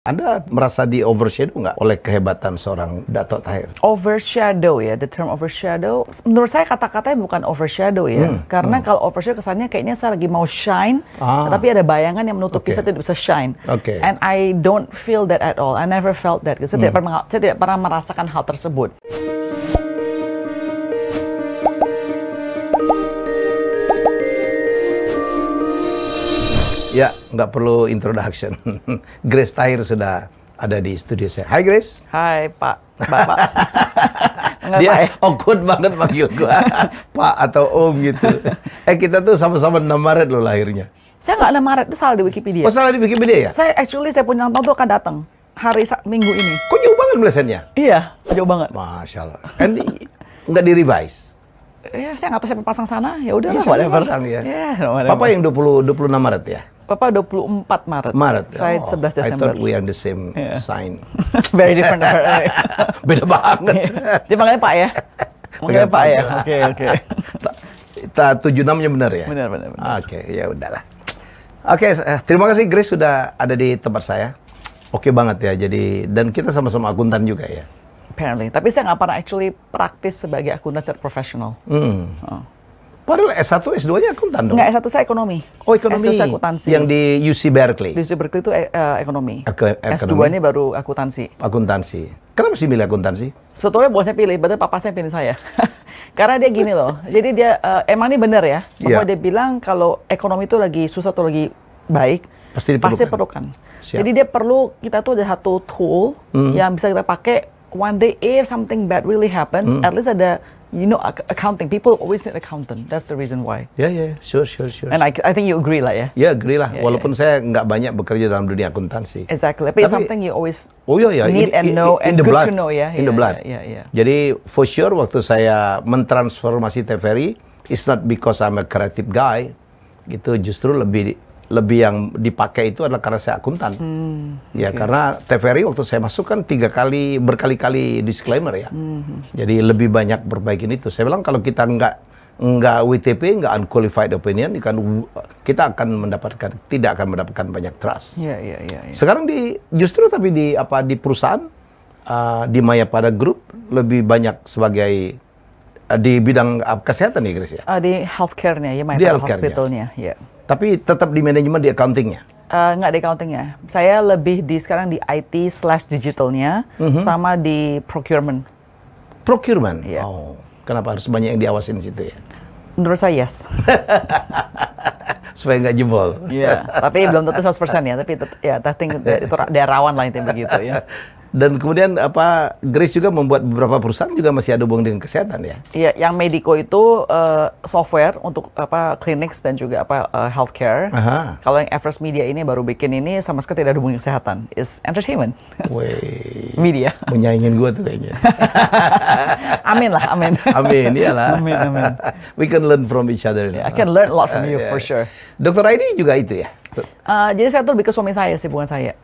Anda merasa di overshadow nggak oleh kehebatan seorang Dato' Tahir? Overshadow ya, the term overshadow. Menurut saya kata-katanya bukan overshadow ya. Karena kalau overshadow kesannya kayaknya saya lagi mau shine, tapi ada bayangan yang menutupi saya tidak bisa shine. And I don't feel that at all. I never felt that. Saya tidak pernah merasakan hal tersebut. Ya, nggak perlu introduction. Grace Tahir sudah ada di studio saya. Hai Grace. Hai Pak, Bapak. Dia awkward banget panggil gua Pak atau Om gitu. Kita tuh sama-sama 6 Maret loh lahirnya. Saya nggak 6 Maret, itu salah di Wikipedia. Oh, salah di Wikipedia ya? Saya punya ulang tahun tuh akan datang hari Minggu ini. Kok jauh banget melesetnya? Iya, jauh banget. Masya Allah. Kan nggak di-revise? Ya, saya nggak tahu siapa pasang sana. Ya udah lah, whatever. Ya. Papa yang 26 Maret ya? Papa 24 Maret. Saya 11 Desember. I thought we are the same sign. Very different. Beda banget. Dia panggilnya Pak ya? Panggilnya Pak ya? Oke. 76-nya benar ya? Benar. Oke, ya udahlah. Oke, terima kasih Grace sudah ada di tempat saya. Oke banget ya, jadi dan kita sama-sama akuntan juga ya. Apparently, tapi saya nggak pernah actually praktis sebagai akuntan secara profesional. Padahal S1, S2-nya akuntan dong? Nggak, S1 saya ekonomi. Oh, ekonomi. S2 saya akuntansi. Yang di UC Berkeley? Di UC Berkeley itu ekonomi. Ekonomi. S2-nya baru akuntansi. Akuntansi. Kenapa sih milih akuntansi? Sebetulnya bukan saya pilih, betul papa saya pilih saya. Karena dia gini loh, jadi dia, emang ini benar ya, bahwa dia bilang kalau ekonomi itu lagi susah atau lagi baik, pasti perlukan. Jadi dia perlu, kita tuh ada satu tool yang bisa kita pakai, one day if something bad really happens, at least ada, accounting. People always need accountant. That's the reason why. Yeah, sure. And I think you agree lah ya. Ya, agree lah. Walaupun saya nggak banyak bekerja dalam dunia akuntansi. Exactly. Tapi it's something you always need and know and good to know ya. In the blood. Yeah. Jadi for sure waktu saya mentransformasi TVRI, it's not because I'm a creative guy. Gitu, justru lebih yang dipakai itu adalah karena saya akuntan. Karena TVRI waktu saya masuk kan berkali-kali disclaimer ya. Jadi lebih banyak perbaikin itu. Saya bilang kalau kita nggak WTP, nggak unqualified opinion, kita tidak akan mendapatkan banyak trust. Iya. Sekarang justru di perusahaan di Mayapada Group lebih banyak sebagai di bidang kesehatan ya, Grace ya? Di healthcare-nya ya, Mayapada Hospital-nya. Ya. Tapi tetap di manajemen, di accounting-nya? Nggak di accounting-nya. Saya lebih sekarang di IT/digitalnya, sama di procurement. Procurement? Iya. Oh, kenapa harus banyak yang diawasin di situ ya? Menurut saya yes. Supaya nggak jebol? Iya, tapi belum tentu 100% ya. Tapi ya, I think itu daerah rawan lah intinya begitu ya. Dan kemudian Grace juga membuat beberapa perusahaan juga masih ada hubungan dengan kesehatan ya? Iya, yang Medico itu software untuk clinics dan juga healthcare. Kalau yang Everest Media ini baru bikin ini sama sekali tidak ada hubungan kesehatan, is entertainment. Media. Menyaingin gua tuh kayaknya. Amin lah, amin. Amin, iyalah. Amin. We can learn from each other. I can learn a lot from you for sure. Dr. Aidi juga itu ya? Jadi saya tuh lebih ke suami saya sih, bukan saya.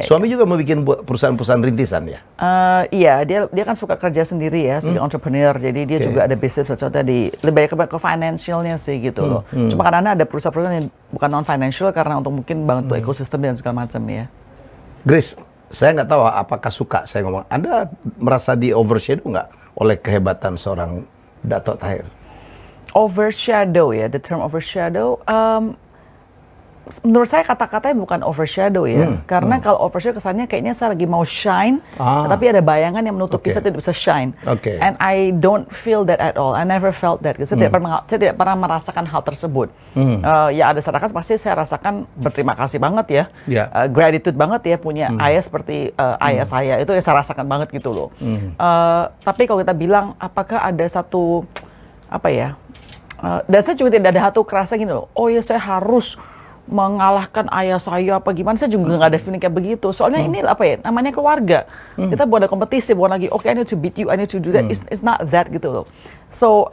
Suami juga mau bikin perusahaan-perusahaan rintisan ya? Iya, dia kan suka kerja sendiri ya, sebagai entrepreneur. Jadi dia juga ada bisnis sesuatu lebih banyak ke financialnya sih gitu loh. Cuma karena ada perusahaan-perusahaan yang bukan non financial karena untuk mungkin bantu ekosistem dan segala macam ya. Grace, saya nggak tahu apakah suka saya ngomong. Anda merasa di overshadow nggak oleh kehebatan seorang Dato' Tahir? Overshadow ya, the term overshadow. Menurut saya kata-katanya bukan overshadow ya. Karena kalau overshadow kesannya kayaknya saya lagi mau shine, tapi ada bayangan yang menutupi saya tidak bisa shine. And I don't feel that at all. I never felt that. Saya tidak pernah merasakan hal tersebut. Ya ada sedangkan pasti saya rasakan berterima kasih banget ya. Gratitude banget ya punya ayah seperti ayah saya. Itu yang saya rasakan banget gitu loh. Tapi kalau kita bilang apakah ada satu dan saya juga tidak ada satu kerasa gini loh. Oh ya saya harus mengalahkan ayah saya apa gimana, saya juga nggak ada feeling kayak begitu. Soalnya ini namanya keluarga. Kita bukan ada kompetisi, bukan lagi I need to beat you, I need to do that. It's not that gitu loh. So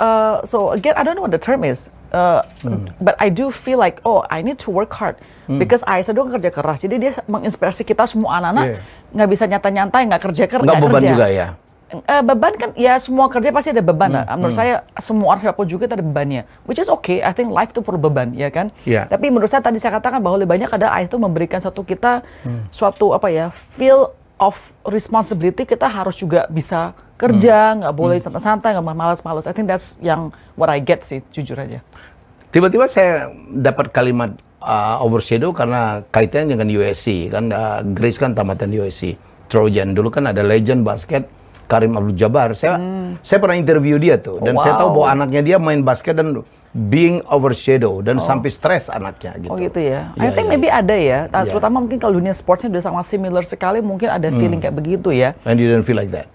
again, I don't know what the term is. But I do feel like I need to work hard because ayah saya dulu kerja keras. Jadi dia menginspirasi kita semua anak-anak nggak bisa nyantai-nyantai, nggak kerja. Nggak beban juga ya? beban kan ya semua kerja pasti ada beban lah. Menurut saya semua orang siapapun juga ada bebannya. Which is okay. I think life itu perlu beban, ya kan? Yeah. Tapi menurut saya tadi saya katakan bahwa lebih banyak ada ayah itu memberikan suatu apa ya, feel of responsibility. Kita harus juga bisa kerja, nggak boleh santai-santai, nggak malas-malas. I think that's yang what I get sih, jujur aja. Tiba-tiba saya dapat kalimat overshadow karena kaitannya dengan USC kan. Grace kan tamatan USC. Trojan dulu kan ada legend basket Karim Abdul-Jabbar. Saya pernah interview dia tuh dan saya tahu bahwa anaknya dia main basket dan being overshadow dan sampai stres anaknya gitu. Oh gitu ya. I think maybe ada ya. Terutama mungkin kalau dunia sportsnya udah sama similar sekali, mungkin ada feeling kayak begitu ya. And you don't feel like that?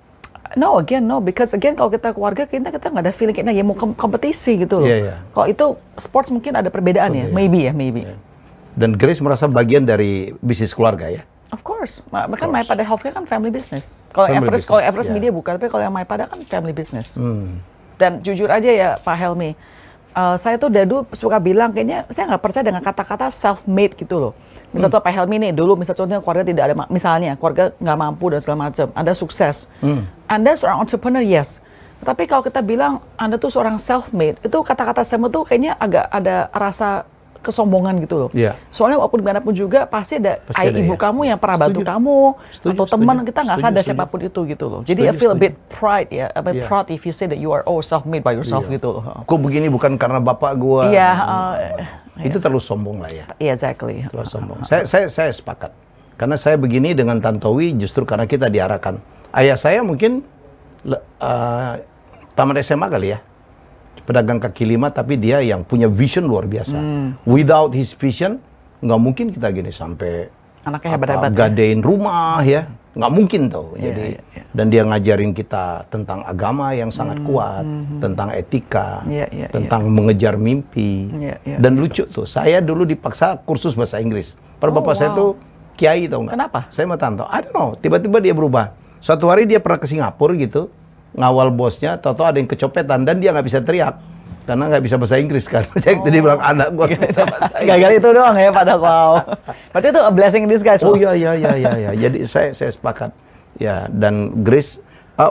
No, because again kalau kita keluarga kita nggak ada feeling kayaknya ya mau kompetisi gitu loh. Kalau itu sports mungkin ada perbedaan ya, maybe. Dan Grace merasa bagian dari bisnis keluarga ya? Of course, kan MyPada Healthcare kan family business. Kalau Everest Media bukan, tapi kalau yang MyPada kan family business. Dan jujur aja ya Pak Helmi, saya tuh dulu suka bilang kayaknya saya nggak percaya dengan kata-kata self-made gitu loh. Misal tuh Pak Helmi nih dulu, misal contohnya keluarga tidak ada, misalnya keluarga nggak mampu dan segala macam, Anda sukses, Anda seorang entrepreneur, yes. Tapi kalau kita bilang Anda tuh seorang self-made, itu kata-kata self-made tuh kayaknya agak ada rasa kesombongan gitu loh. Soalnya walaupun dimanapun juga pasti ada ibu kamu yang pernah bantu kamu atau teman, kita nggak sadar siapapun itu gitu loh. Jadi I feel a bit pride ya, a bit proud if you say that you are self-made by yourself gitu loh. Kok begini bukan karena bapak gua. Itu terlalu sombong lah ya. Exactly. Terlalu sombong. Saya sepakat. Karena saya begini dengan Tantowi justru karena kita diarahkan. Ayah saya mungkin tamat SMA kali ya. Pedagang kaki lima, tapi dia yang punya vision luar biasa. Without his vision, nggak mungkin kita gini sampai anaknya hebat-hebat gadein rumah ya, nggak mungkin tuh. Jadi dan dia ngajarin kita tentang agama yang sangat kuat, tentang etika, tentang mengejar mimpi. Dan lucu tuh, saya dulu dipaksa kursus bahasa Inggris. Pada bapak saya tuh kiai tau nggak? Kenapa? Saya mau tantau. I don't know. Tiba-tiba dia berubah. Suatu hari dia pernah ke Singapura gitu. Ngawal bosnya, tahu-tahu ada yang kecopetan dan dia nggak bisa teriak karena nggak bisa bahasa Inggris kan. Jadi dia bilang anak gua nggak bisa bahasa Inggris. Gagal itu doang ya padahal. Wow. Berarti itu a blessing in disguise. Oh iya. Jadi saya sepakat. Ya, dan Grace,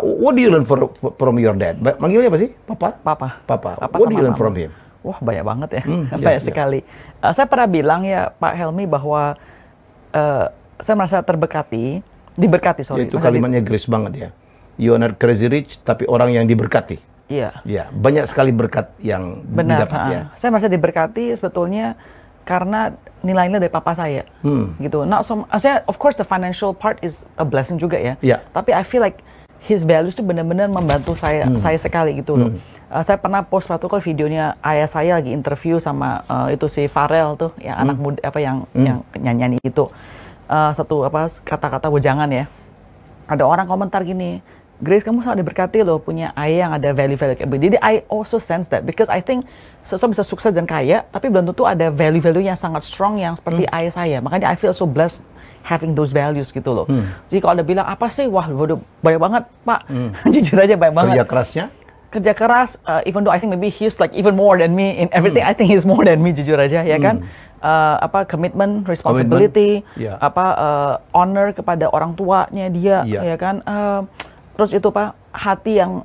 what do you learn from your dad? Manggilnya apa sih? Papa. What do you learn from him? Wah banyak banget ya, banyak sekali. Saya pernah bilang ya Pak Helmi bahwa saya merasa diberkati. Itu kalimatnya Grace banget ya. You are not crazy rich, tapi orang yang diberkati. Iya. Ya, banyak sekali berkat yang didapat ya. Saya merasa diberkati sebetulnya karena nilai-nilai dari papa saya. Gitu. Saya of course the financial part is a blessing juga ya. Tapi I feel like his values itu benar-benar membantu saya sekali gitu loh. Saya pernah post suatu kali videonya ayah saya lagi interview sama itu si Farel tuh, yang anak muda yang nyanyi itu. Satu kata-kata wejangan ya. Ada orang komentar gini, Grace, kamu sangat diberkati loh, punya ayah yang ada value-value kayak begini. Jadi I also sense that, because I think seseorang bisa sukses dan kaya, tapi belum tentu ada value-value yang sangat strong yang seperti ayah saya. Makanya I feel so blessed having those values gitu loh. Jadi kalau ada bilang apa sih, wah waduh banyak banget Pak, jujur aja banyak banget. Kerja kerasnya? Kerja keras, even though I think maybe he's like even more than me in everything. I think he's more than me, jujur aja ya kan. Commitment, responsibility, honor kepada orang tuanya dia, ya kan. Terus itu Pak, hati yang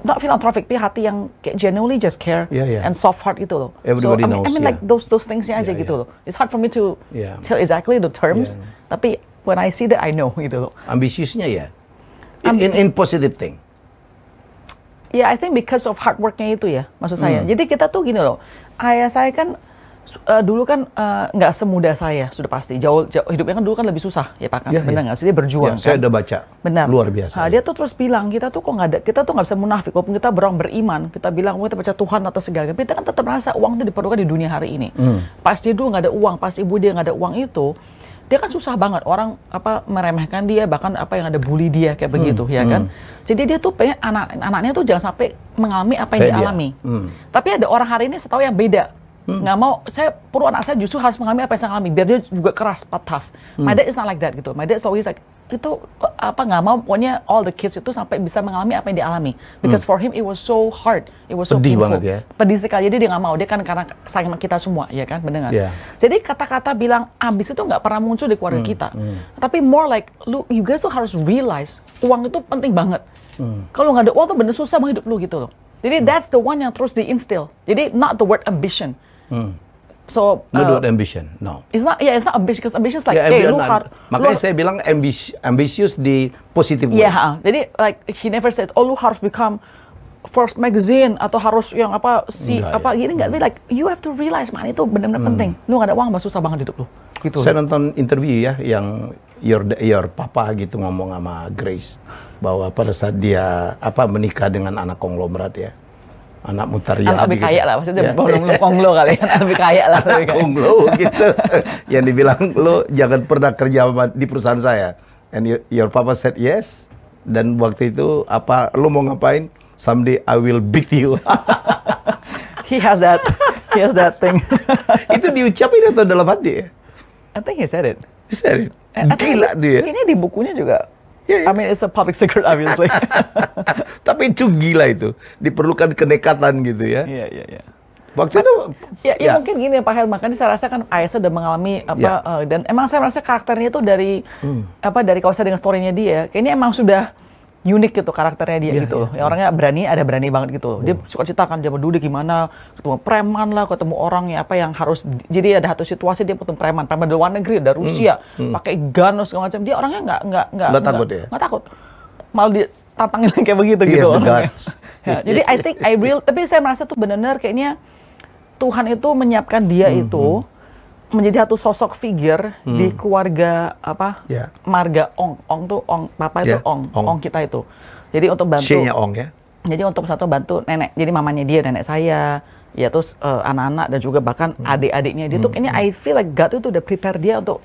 not philanthropic, tapi hati yang kayak genuinely just care and soft heart gitu loh. Everybody knows. I mean like those things-nya aja gitu loh. It's hard for me to tell exactly the terms, tapi when I see that I know gitu loh. Ambisiusnya ya, in positive thing. Ya, I think because of hard work-nya itu ya, maksud saya. Jadi kita tuh gini loh, ayah saya kan dulu kan nggak semudah saya, sudah pasti. Jauh hidupnya kan dulu kan lebih susah, ya Pak kan? Benar nggak sih? Dia berjuang kan? Saya udah baca. Benar. Luar biasa. Dia tuh terus bilang, kita tuh kok kita tuh nggak bisa munafik. Walaupun kita beriman, kita bilang, kita percaya Tuhan atas segala. Tapi kita kan tetap merasa uang itu diperlukan di dunia hari ini. Pas dia dulu nggak ada uang, pas ibu dia nggak ada uang itu, dia kan susah banget. Orang meremehkan dia, bahkan yang ada bully dia kayak begitu, ya kan? Jadi dia tuh pengen anaknya tuh jangan sampai mengalami apa yang dia alami. Tapi ada orang hari ini saya tahu yang beda. Nggak mau, saya perlu anak saya justru harus mengalami apa yang saya alami biar dia juga keras, tough. My dad is not like that gitu. My dad is always like itu apa nggak mau pokoknya all the kids itu sampai bisa mengalami apa yang dia alami. Because for him it was so hard, it was so pedih painful. Banget ya. Pedih sekali. Jadi dia nggak mau. Dia kan karena sayang kita semua, ya kan, benar. Yeah. Jadi kata-kata bilang ambis itu nggak pernah muncul di keluarga kita. Tapi more like you guys tuh harus realize uang itu penting banget. Kalau nggak ada uang tuh bener susah hidup lu gitu loh. Jadi that's the one yang terus di-instill. Jadi not the word ambition. So no word ambition, no. It's not ambition, because ambition is like, makanya saya bilang ambitious di positive way. Yeah, jadi like he never said, lu harus become first magazine atau harus yang apa gini nggak. Like you have to realize man itu benar-benar penting. Lu nggak ada uang, susah banget hidup lu. Gitu. Saya nonton interview ya yang your papa gitu ngomong sama Grace bahwa pada saat dia menikah dengan anak konglomerat ya. Anak Mutaryadi. Anak lebih kaya lah, maksudnya belum konglo kali, anak lebih kaya lah. Konglo gitu. Yang dibilang, lo jangan pernah kerja di perusahaan saya. And your papa said yes. Dan waktu itu, lo mau ngapain? Someday I will beat you. He has that thing. Itu diucapin atau dalam hati ya? I think he said it. He said it? Gila dia. Kayaknya di bukunya juga. Yeah. I mean, it's a public secret, obviously. Tapi itu gila itu. Diperlukan kenekatan gitu ya. Iya. Waktu itu... Ya mungkin gini Pak Hel, makanya saya rasa kan Aisyah udah mengalami dan emang saya merasa karakternya itu dari dari kalau saya dengan story-nya dia, kayaknya emang sudah unik gitu karakternya dia gitu loh. Ya, orangnya berani banget gitu loh. Dia suka ceritakan zaman dulu gimana ketemu preman lah, ketemu orang yang harus, jadi ada satu situasi dia ketemu preman dari luar negeri, dari Rusia, pakai gun segala macam. Dia orangnya nggak takut ya? Nggak takut. Malah ditantangin kayak begitu gitu. Jadi tapi saya merasa tuh benar-benar kayaknya Tuhan itu menyiapkan dia itu menjadi satu sosok figure di keluarga marga Ong tuh papa itu Ong kita itu. Jadi untuk bantu. C-nya Ong ya. Jadi untuk bantu nenek. Jadi mamanya dia, nenek saya, ya terus anak-anak dan juga bahkan adik-adiknya dia tuh kayaknya I feel like God itu udah prepare dia untuk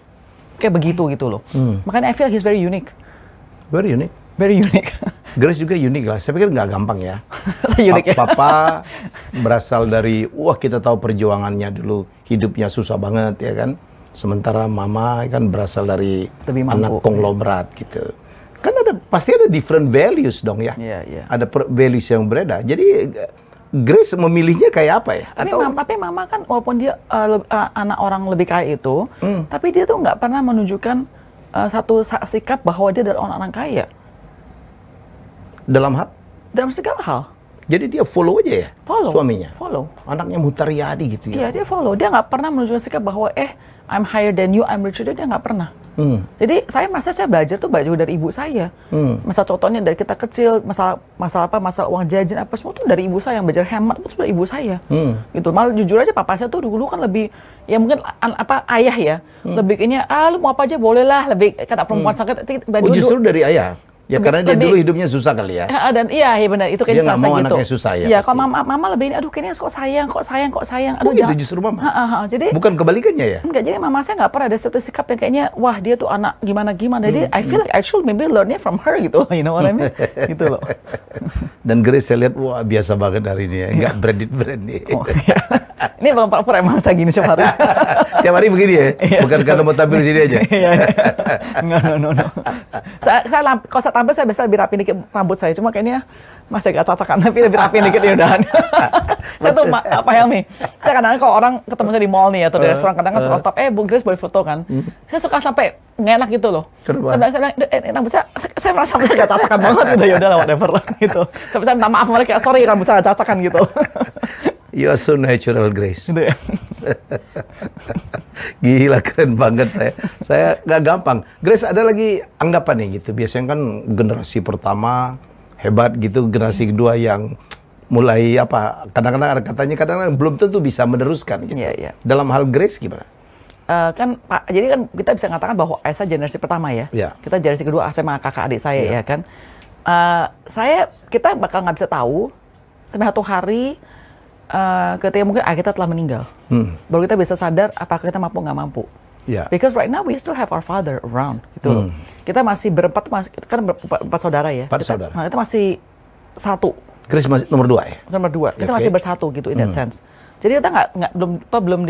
kayak begitu gitu loh. Makanya I feel like he's very unique. Very unique. Very unique. Grace juga unik lah. Saya pikir nggak gampang ya. Unik ya. Papa berasal dari, kita tahu perjuangannya dulu, hidupnya susah banget ya kan. Sementara mama kan berasal dari anak konglomerat gitu. Kan pasti ada different values dong ya. Iya. Ada values yang berbeda. Jadi Grace memilihnya kayak apa ya? Tapi mama kan walaupun dia anak orang lebih kaya itu, tapi dia tuh nggak pernah menunjukkan satu sikap bahwa dia adalah orang kaya. Dalam segala hal. Jadi dia follow aja ya? Suaminya? Follow. Anaknya Mutaryadi gitu ya? Iya, dia follow. Dia nggak pernah menunjukkan sikap bahwa I'm higher than you, I'm richer. Dia nggak pernah. Jadi saya merasa saya belajar dari ibu saya. Masalah contohnya dari kita kecil, masalah uang jajan apa semua tuh dari ibu saya, yang belajar hemat itu dari ibu saya. Gitu. Malah jujur aja papa saya tuh dulu kan lebih, ya mungkin ayah ya, lebih kayaknya lu mau apa aja boleh lah, lebih kata perempuan sakit. Justru dari ayah. Ya karena dia dulu hidupnya susah kali ya. Dan iya benar, itu kayaknya dia nggak mau anaknya susah ya. Iya, kalau mama lebih ini, aduh kayaknya kok sayang. Aduh gitu justru mama. Jadi bukan kebalikannya ya. Enggak, jadi mama saya nggak pernah ada satu sikap yang kayaknya wah dia tuh anak gimana. Jadi I feel like I should maybe learn it from her gitu. You know what I mean? Gitu loh. Dan Grace saya lihat biasa banget hari ini ya, nggak branded. Ini bang Pak Pur emang saya gini setiap hari. Tiap hari begini ya? Bukan karena mau tampil sini aja? No. Kalau saya tampil saya biasa lebih rapi dikit rambut saya. Cuma kayaknya masih agak cacakan, tapi lebih rapi dikit ya udahan. Saya tuh apa Helmi? Saya kadang-kadang kalau orang ketemu saya di mall nih atau di restoran, kadang-kadang suka stop, Bu Grace boleh foto kan? Saya suka sampai ngenak gitu loh. Saya bilang, rambut saya merasa rambut saya agak cacakan banget gitu. Ya udahlah whatever gitu. Sampai saya minta maaf mereka, sorry rambut saya agak cacakan gitu. You are so natural, Grace. Gitu ya? Gila, keren banget saya nggak gampang. Grace, ada lagi anggapan nih gitu. Biasanya kan generasi pertama hebat gitu, generasi kedua yang mulai kadang-kadang kadang-kadang belum tentu bisa meneruskan gitu. Iya. Dalam hal Grace gimana? Kan Pak, jadi kan kita bisa mengatakan bahwa Aisyah generasi pertama ya. Kita generasi kedua sama kakak adik saya ya kan. Kita bakal nggak bisa tahu sampai satu hari ketika mungkin kita telah meninggal, baru kita bisa sadar apakah kita mampu nggak mampu. Because right now we still have our father around, gitu loh. Kita masih berempat, kan empat saudara ya. Kita masih satu. Grace masih nomor 2 ya? Nomor 2. Kita masih bersatu gitu in that sense. Jadi kita belum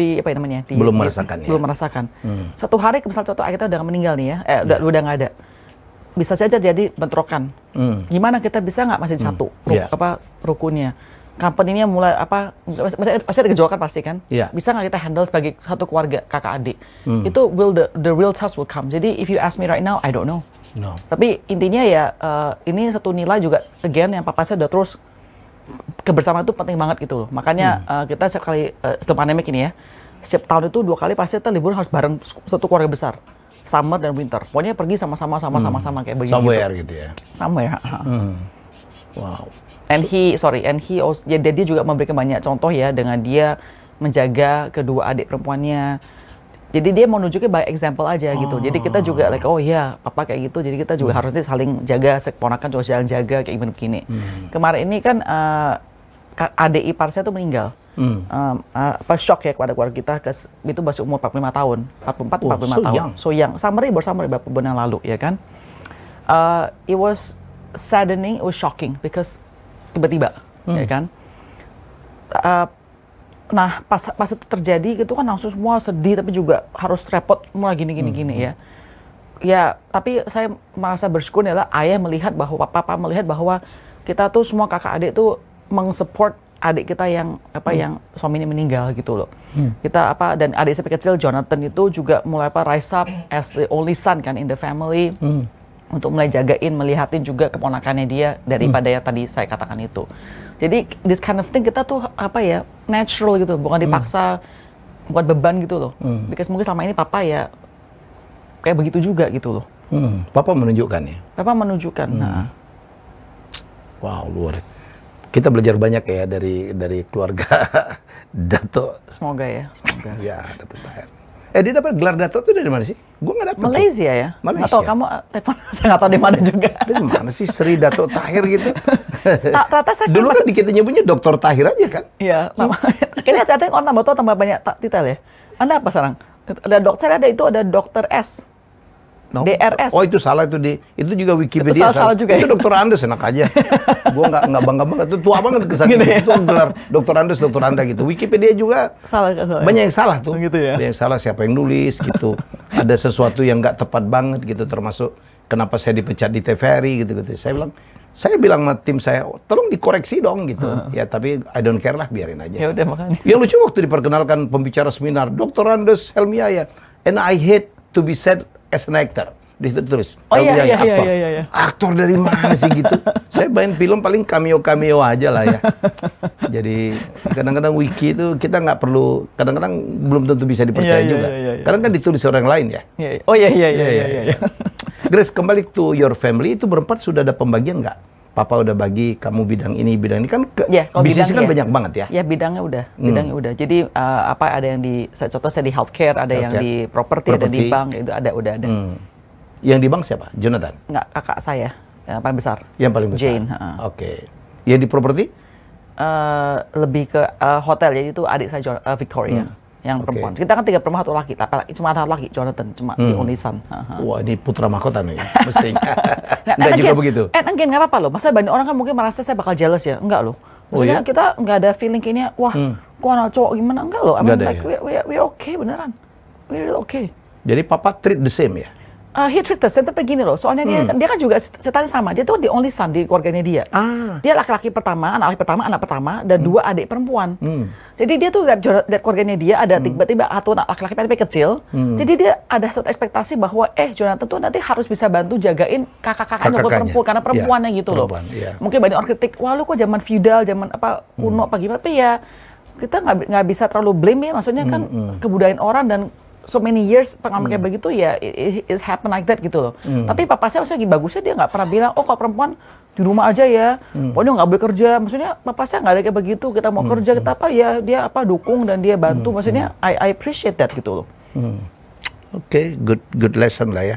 merasakan. Satu hari misalnya contoh kita udah meninggal nih ya, udah nggak ada. bisa saja jadi bentrokan. Gimana kita bisa nggak masih satu rukunnya? Company-nya mulai masih ada gejolak pasti kan? Bisa nggak kita handle sebagai satu keluarga kakak adik? Itu the real trust will come. Jadi if you ask me right now, I don't know. No. Tapi intinya ya ini satu nilai juga again yang papa saya udah terus kebersamaan itu penting banget gitu loh. Makanya kita setiap kali setelah pandemik ini ya, setiap tahun itu 2 kali pasti kita liburan harus bareng satu keluarga besar. Summer dan winter. Pokoknya pergi sama-sama kayak begini. Somewhere gitu ya. Somewhere. Wow. And he also, ya, dia juga memberikan banyak contoh ya dengan dia menjaga kedua adik perempuannya. Jadi dia mau nunjukin by example aja gitu. Jadi kita juga like, oh iya, papa kayak gitu. Jadi kita juga harusnya saling jaga, keponakan juga saling jaga kayak begini. Kemarin ini kan adik ipar saya tuh meninggal. Shock ya kepada keluarga kita. Itu masih umur 45 tahun, 45 tahun. So young. Summary beberapa bulan yang lalu ya kan. It was saddening, it was shocking because tiba-tiba, ya kan. Nah, pas itu terjadi gitu kan langsung semua sedih tapi juga harus repot semua gini ya. Ya, tapi saya merasa bersyukur adalah ayah melihat bahwa papa melihat bahwa kita tuh semua kakak adik tuh meng-support adik kita yang yang suaminya meninggal gitu loh. Kita dan adik saya kecil Jonathan itu juga mulai rise up as the only son kan in the family. Untuk mulai jagain, melihatin juga keponakannya dia daripada yang tadi saya katakan itu. Jadi this kind of thing kita tuh natural gitu, bukan dipaksa, buat beban gitu loh. Because mungkin selama ini papa ya kayak begitu juga gitu loh. Papa menunjukkan ya? Papa menunjukkan. Nah. Wow, luar. Kita belajar banyak ya dari keluarga Dato. Semoga ya, semoga. Ya, Dato Tahir. Dia dapat gelar Dato itu dari mana sih? Gue nggak dapat. Malaysia ya? Malaysia. Atau kamu telepon, saya nggak tahu di mana juga. Dari mana sih Sri Dato Tahir gitu? Ternyata saya dulu kan kita nyebutnya Dokter Tahir aja kan? Iya. Kayaknya ternyata orang tambah banyak titel ya. Anda apa sekarang? Ada dokter, ada Dokter S. No. DRS. Oh itu salah itu juga Wikipedia itu salah juga. Itu Dokter Andes enak aja. Gue nggak bangga banget. Itu tua banget kesannya. Gitu ya? Itu gelar Dokter Andes, Dokter Anda gitu. Wikipedia juga salah. Banyak yang salah tuh. Gitu ya? Banyak yang salah siapa yang nulis gitu. Ada sesuatu yang nggak tepat banget gitu. Termasuk kenapa saya dipecat di TVRI gitu. Saya bilang sama tim saya, tolong dikoreksi dong gitu. Ya tapi I don't care lah, biarin aja. Ya udah makanya. Yang lucu waktu diperkenalkan pembicara seminar Dokter Andes Helmiaya, and I hate to be said as an actor. Di situ tulis. Oh iya. Aktor dari mana sih gitu? Saya main film paling cameo aja lah ya. Jadi kadang-kadang wiki itu kita nggak perlu, kadang-kadang belum tentu bisa dipercaya juga. Karena kan ditulis orang lain ya. Oh iya. Grace, kembali to your family, itu berempat sudah ada pembagian nggak? Papa udah bagi kamu bidang ini kan bisnisnya kan banyak banget ya? Ya bidangnya udah. Jadi ada yang contoh saya di healthcare, ada yang di properti, ada di bank, itu udah ada. Yang di bank siapa? Jonathan? Nggak, kakak saya yang paling besar. Yang paling besar. Jane. Oke. Yang di properti? Lebih ke hotel, jadi itu adik saya Victoria. Yang perempuan. Kita kan 3 perempuan 1 laki, tapi cuma ada laki Jonathan, cuma di only son. Wah, ini putra mahkota nih, mestinya. Enggak juga begitu. Enggak apa-apa loh. Masa banyak orang kan mungkin merasa saya bakal jealous ya. Enggak loh. Maksudnya kita nggak ada feeling kayaknya, wah, kok anak cowok gimana? Enggak loh. I mean, like we're okay beneran. We're okay. Jadi papa treat the same ya? He treat us, tapi gini loh, soalnya dia kan juga ceritanya sama, dia tuh the only son di keluarganya dia. Dia laki-laki pertama, anak pertama, dan 2 adik perempuan. Jadi dia tuh lihat keluarganya dia ada tiba-tiba satu anak laki-laki tapi kecil. Jadi dia ada suatu ekspektasi bahwa Jonathan tuh nanti harus bisa bantu jagain kakak-kakaknya perempuan, karena perempuannya gitu loh. Mungkin banyak orang kritik, wah lu kok zaman feudal, zaman kuno apa gimana, tapi ya kita nggak bisa terlalu blame ya, maksudnya kan kebudayaan orang dan so many years pengalaman kayak begitu ya, it happen like that gitu loh. Tapi papa saya maksudnya bagusnya dia nggak pernah bilang, oh kalau perempuan di rumah aja ya, pokoknya nggak boleh kerja. Maksudnya papa saya nggak ada kayak begitu, kita mau kerja kita ya dia dukung dan dia bantu. Maksudnya I appreciate that gitu loh. Oke, good lesson lah ya.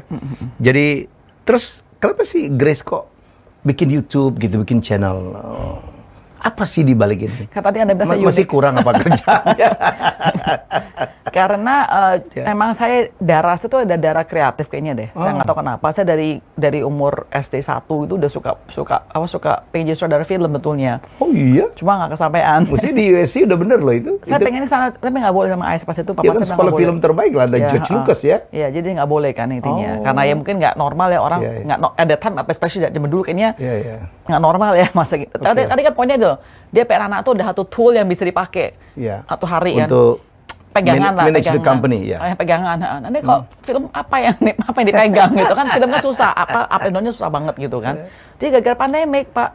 Jadi terus kenapa sih Grace kok bikin YouTube gitu, bikin channel? Apa sih di balik ini? Kata tadi Anda bilang saya masih kurang apa kerjanya? Karena emang saya darah itu ada darah kreatif kayaknya deh. Saya nggak tahu kenapa. Saya dari umur SD 1 itu udah suka pengen jadi sutradara film betulnya. Oh iya? Cuma nggak kesampaian. Mesti di USC udah bener loh itu. Saya pengen di sana, tapi nggak boleh sama ayah pas itu. Papa ya, saya sekolah film terbaik lah, ada George Lucas ya. Iya, jadi nggak boleh kan intinya. Karena ya mungkin nggak normal ya orang nggak ada time, especially zaman dulu kayaknya nggak normal ya masa gitu. Tadi kan poinnya tuh, dia anak tuh udah satu tool yang bisa dipakai satu hari kan. Untuk pegangan lah, manage the company ya. Pegangan. Nanti kalau film apa yang dipegang gitu kan, filmnya susah, apa Indonya susah banget gitu kan. Jadi gara-gara pandemik Pak,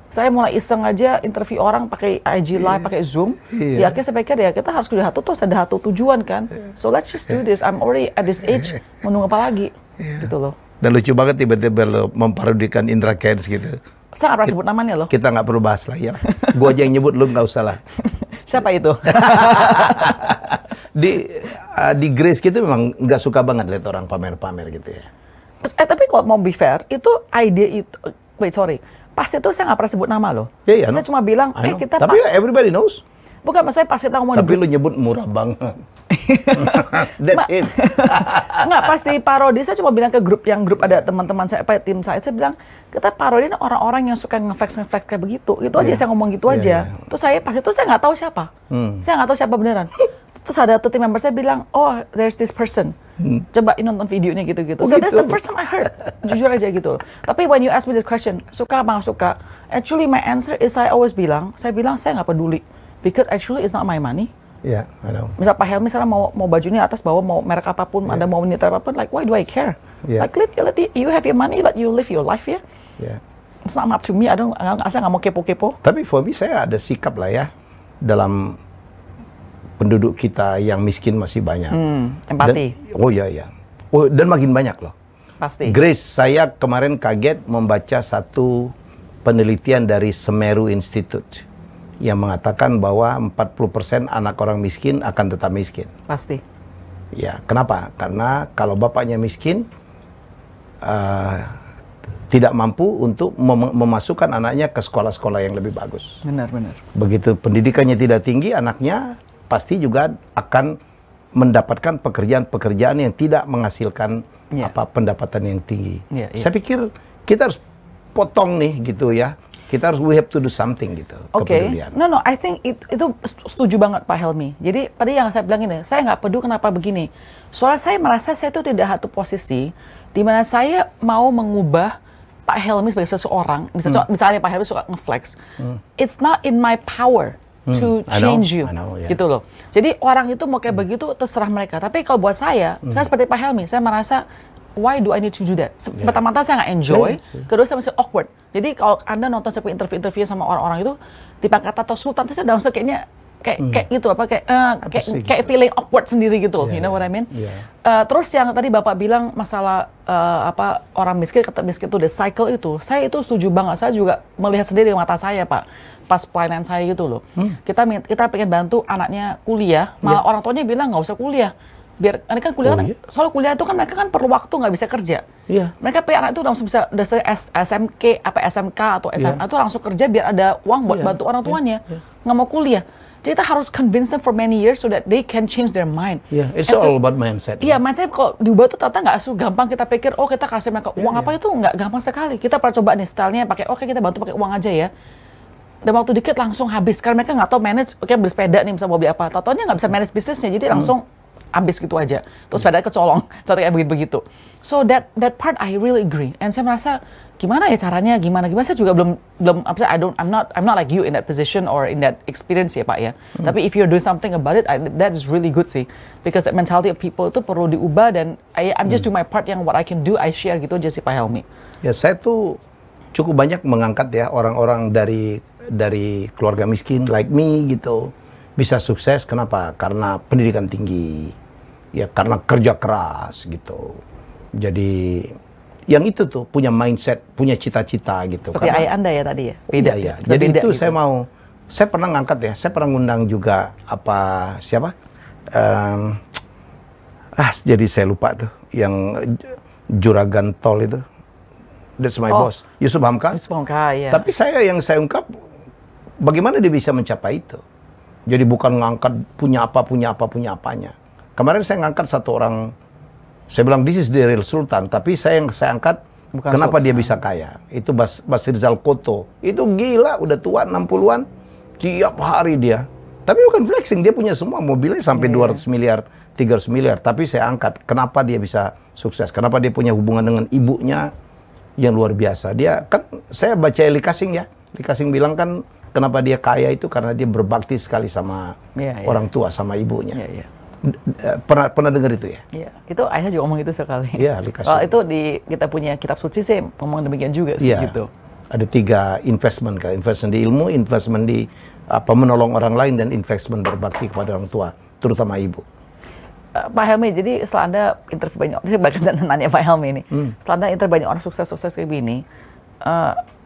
saya mulai iseng aja interview orang pakai IG Live, pakai Zoom. Ya akhirnya saya pikir ya kita harus kerja ada satu tujuan kan. So let's just do this. I'm already at this age, menunggu apa lagi gitu loh. Dan lucu banget tiba-tiba lo memparodikan Indra Kents gitu. Saya nggak pernah sebut namanya loh. Kita nggak perlu bahas lah ya. Gua aja yang nyebut, lu nggak usah lah. Siapa itu? Di Grace gitu memang nggak suka banget lihat orang pamer-pamer gitu ya. Tapi kalau mau be fair, itu ide itu, pas itu saya nggak pernah sebut nama loh. Saya cuma bilang, kita tapi everybody knows. Bukan, maksudnya pas kita ngomong. Tapi lu nyebut murah banget. That's it. Nggak, pas di parodi saya cuma bilang ke grup ada teman-teman saya, tim saya bilang, kita parodi orang-orang yang suka ngeflex kayak begitu. Itu aja saya ngomong gitu aja. Terus pas itu saya nggak tahu siapa. Saya nggak tahu siapa beneran. Terus ada tuh tim member saya bilang, oh there's this person. Coba nonton videonya gitu-gitu. So that's the first time I heard. Jujur aja gitu. Tapi when you ask me this question, suka apa nggak suka? Actually my answer is saya bilang saya nggak peduli. Because actually it's not my money. Yeah, I know. Misal Pak Helmi sekarang mau bajunya atas bawah, mau merek apapun, Anda mau wanita apapun, like why do I care? Like let you have your money, let you live your life ya. It's not up to me. Saya nggak mau kepo-kepo. Tapi for me saya ada sikap lah ya dalam penduduk kita yang miskin masih banyak. Empati. Dan makin banyak loh. Pasti. Grace, saya kemarin kaget membaca satu penelitian dari Semeru Institute yang mengatakan bahwa 40% anak orang miskin akan tetap miskin. Pasti. Ya, kenapa? Karena kalau bapaknya miskin, tidak mampu untuk memasukkan anaknya ke sekolah-sekolah yang lebih bagus. Benar. Begitu pendidikannya tidak tinggi, anaknya pasti juga akan mendapatkan pekerjaan-pekerjaan yang tidak menghasilkan pendapatan yang tinggi. Saya pikir kita harus potong nih gitu ya. Kita harus we have to do something gitu. Kepedulian. No, I think itu setuju banget Pak Helmi. Jadi tadi yang saya bilang ini, saya nggak peduli kenapa begini. Soalnya saya merasa saya itu tidak satu posisi di mana saya mau mengubah Pak Helmi sebagai seseorang. Misalnya Pak Helmi suka ngeflex. It's not in my power to change you, gitu loh. Jadi orang itu mau kayak begitu terserah mereka. Tapi kalau buat saya seperti Pak Helmi, saya merasa why do I need to do that? Pertama-tama saya nggak enjoy, kedua saya masih awkward. Jadi kalau Anda nonton saya punya interview sama orang-orang itu, tiba kata atau sultan, saya langsung kayaknya kayak gitu kayak feeling awkward sendiri gitu, you know what I mean? Terus yang tadi Bapak bilang masalah orang miskin, kata miskin itu the cycle itu, saya itu setuju banget. Saya juga melihat sendiri mata saya Pak, pas pelayanan saya gitu loh. Kita pengen bantu anaknya kuliah, malah orang tuanya bilang nggak usah kuliah. Biar ini kan kuliah soal kuliah itu kan mereka kan perlu waktu, nggak bisa kerja. Mereka pengen anak itu langsung bisa udah SMK atau SMA itu langsung kerja biar ada uang buat bantu orang tuanya. Nggak mau kuliah. Jadi kita harus convince them for many years so that they can change their mind. It's all about mindset. Mindset kalau diubah tuh ternyata nggak gampang. Kita pikir kita kasih mereka uang apa itu nggak gampang sekali. Kita pernah coba nih stylenya pakai kita bantu pakai uang aja ya. Dan waktu dikit langsung habis karena mereka nggak tahu manage. Bersepeda nih bisa mau beli apa. Tatonya nggak bisa manage bisnisnya jadi langsung habis gitu aja. Terus sepedanya kecolong, kayak begitu. So that part I really agree. And saya merasa gimana ya caranya, gimana saya juga belum I'm not like you in that position or in that experience ya Pak ya. Tapi if you're doing something about it, that is really good sih. Because the mentality of people itu perlu diubah dan I'm just doing my part yang what I can do I share gitu aja sih Pak Helmi. Ya saya tuh cukup banyak mengangkat ya orang-orang dari keluarga miskin like me gitu bisa sukses. Kenapa? Karena pendidikan tinggi. Ya karena kerja keras gitu. Jadi yang itu tuh punya mindset, punya cita-cita gitu. Seperti ayah Anda ya tadi ya? Beda ya. Jadi beda, itu gitu. Saya pernah ngangkat ya, saya pernah ngundang juga siapa? Jadi saya lupa tuh yang juragan tol itu. That's my boss, Yusuf Hamka. Ya. Tapi yang saya ungkap bagaimana dia bisa mencapai itu. Jadi bukan ngangkat punya apanya. Kemarin saya ngangkat satu orang, saya bilang this is the real sultan, tapi saya angkat bukan kenapa dia bisa kaya. Itu Basrizal Koto. Itu gila, udah tua 60-an, tiap hari dia. Tapi bukan flexing, dia punya semua mobilnya sampai 200 miliar, 300 miliar. Tapi saya angkat, kenapa dia bisa sukses? Kenapa dia punya hubungan dengan ibunya yang luar biasa. Dia kan, saya baca Lee Ka-shing ya. Lee Ka-shing bilang kan, kenapa dia kaya itu karena dia berbakti sekali sama orang tua, sama ibunya. Pernah dengar itu ya? Iya, itu ayah juga ngomong itu sekali. Iya, Kalau itu kita punya kitab suci sih ngomong demikian juga sih gitu. Ada 3 investment kan, investment di ilmu, investment di menolong orang lain, dan investment berbakti kepada orang tua, terutama ibu. Pak Helmi, jadi setelah Anda interview banyak orang, saya bahkan nanya Pak Helmi ini, setelah Anda interview banyak orang sukses-sukses kayak gini,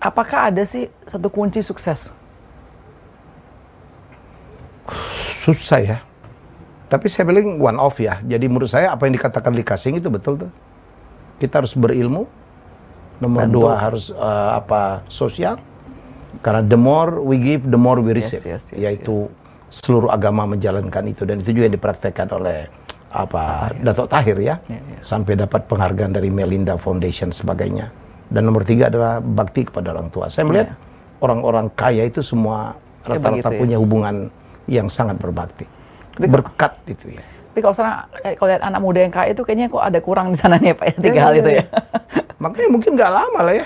apakah ada sih satu kunci sukses? Susah ya. Tapi saya bilang one off ya. Jadi menurut saya apa yang dikatakan Lee Ka-shing itu betul tuh. Kita harus berilmu. Nomor 2 harus sosial. Karena the more we give, the more we receive. Yaitu seluruh agama menjalankan itu, dan itu juga yang dipraktekkan oleh Dato' Tahir ya. Sampai dapat penghargaan dari Melinda Foundation sebagainya. Dan nomor 3 adalah bakti kepada orang tua. Saya melihat orang-orang kaya itu semua rata-rata punya hubungan yang sangat berbakti. Berkat itu ya. Tapi kalau lihat anak muda yang kaya itu kayaknya kok ada kurang di sana nih Pak ya, 3 hal itu ya. Makanya mungkin nggak lama lah ya.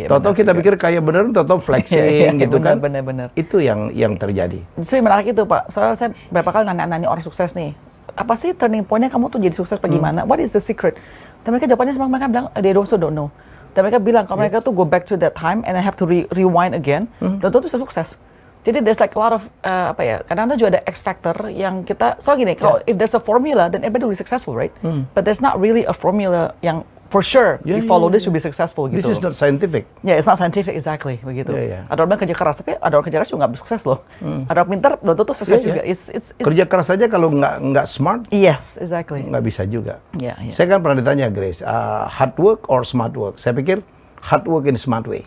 Tahu-tahu kita pikir kaya bener, tahu-tahu flexing gitu kan. Bener. Itu yang terjadi. Justru menarik itu Pak. Soalnya saya berapa kali nanya orang sukses nih. Apa sih turning point-nya kamu tuh jadi sukses bagaimana? What is the secret? Dan mereka jawabannya semua mereka bilang they also don't know. Dan mereka bilang kalau mereka tuh go back to that time and I have to rewind again, dan itu bisa sukses. Jadi there's like a lot of kadang-kadang juga ada X factor yang kita gini, kalau if there's a formula then everybody will be successful, right? But there's not really a formula yang for sure you follow this to be successful gitu. This is not scientific. It's not scientific exactly begitu. Ada orang kerja keras, tapi ada orang kerja keras juga nggak sukses loh. Ada orang pintar, belum tentu sukses juga. It's kerja keras saja kalau nggak smart. Yes, exactly. Nggak bisa juga. Saya kan pernah ditanya Grace, hard work or smart work? Saya pikir hard work in smart way.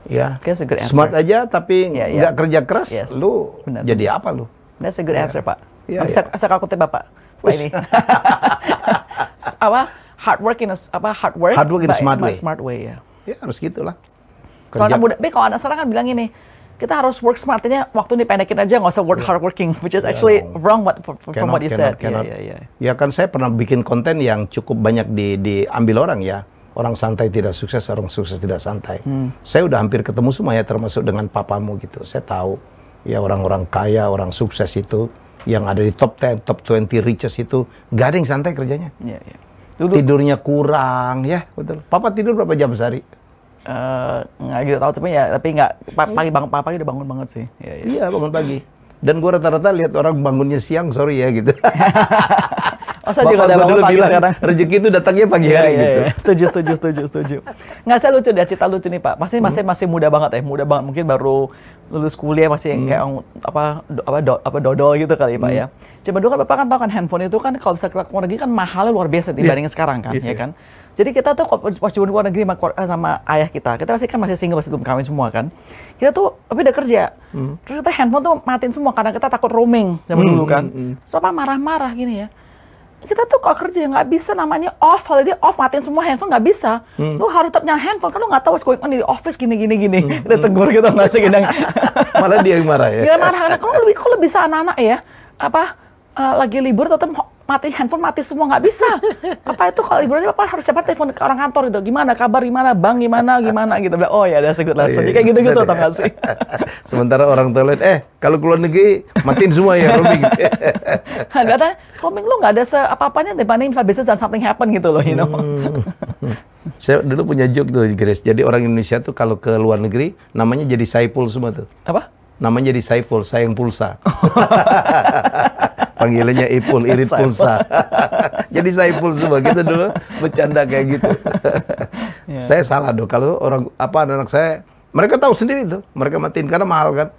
Ya, smart aja tapi nggak kerja keras, lu jadi apa lu? That's a good answer, Pak. Saya kutip Bapak setelah ini. Hard work in smart way. Ya harus gitulah. Kalau anak muda, kalau anak sekarang kan bilang ini, kita harus work smart, artinya waktu dipendekin aja, nggak usah work hard working, which is actually wrong from what you said. Ya kan saya pernah bikin konten yang cukup banyak diambil orang ya. Orang santai tidak sukses, orang sukses tidak santai. Saya udah hampir ketemu semua ya, termasuk dengan papamu gitu. Saya tahu ya orang-orang kaya, orang sukses itu yang ada di top 10, top 20 richest itu nggak ada yang santai kerjanya. Tidurnya kurang ya, betul. Papa tidur berapa jam sehari? Nggak gitu tahu, tapi nggak pagi udah bangun banget sih. Iya bangun pagi. Dan gue rata-rata lihat orang bangunnya siang, sorry ya gitu. Masa juga udah bangun pagi sekarang. Rezeki itu datangnya pagi hari gitu. Setuju. Nggak, saya lucu, dia cerita lucu nih Pak. Masih muda banget ya, mungkin baru lulus kuliah, masih kayak dodol gitu kali Pak ya. Coba dulu kan Bapak kan tahu kan handphone itu kan kalau bisa ke luar negeri kan mahalnya luar biasa dibandingin sekarang kan, ya kan. Jadi kita tuh pas di luar negeri sama ayah kita kan masih single, masih belum kawin semua kan. Kita tuh udah kerja. Terus kita handphone tuh matiin semua karena kita takut roaming zaman dulu kan. So Pak marah-marah gini ya. Kita tuh kalau kerja nggak bisa namanya off, kalau dia off matiin semua handphone nggak bisa. Lu harus tetap nyala handphone, kan lu nggak tahu what's going on di office gini. Kita tegur gitu nggak sih kadang. Malah dia yang marah ya. Dia marah karena kalau bisa anak-anak ya lagi libur tetap mati handphone, mati semua, nggak bisa. Papa itu kalau liburannya Papa harus siapa telepon ke orang kantor gitu. Gimana kabar, gimana bang, gimana gitu. Oh ya, that's a good lesson. Kayak gitu-gitu tau nggak sih? Sementara orang toilet, kalau keluar negeri matiin semua ya roaming. Katanya roaming lu nggak ada apa-apanya dibanding business dan something happen gitu loh, you know. Saya dulu punya joke tuh Grace. Jadi orang Indonesia tuh kalau ke luar negeri namanya jadi Saiful semua tuh. Apa? Namanya jadi Saiful, sayang pulsa. Panggilannya Ipul, irit pulsa. Jadi Saiful semua. Kita dulu bercanda kayak gitu. Saya salah dong. Kalau anak saya, mereka tahu sendiri tuh. Mereka matiin karena mahal kan.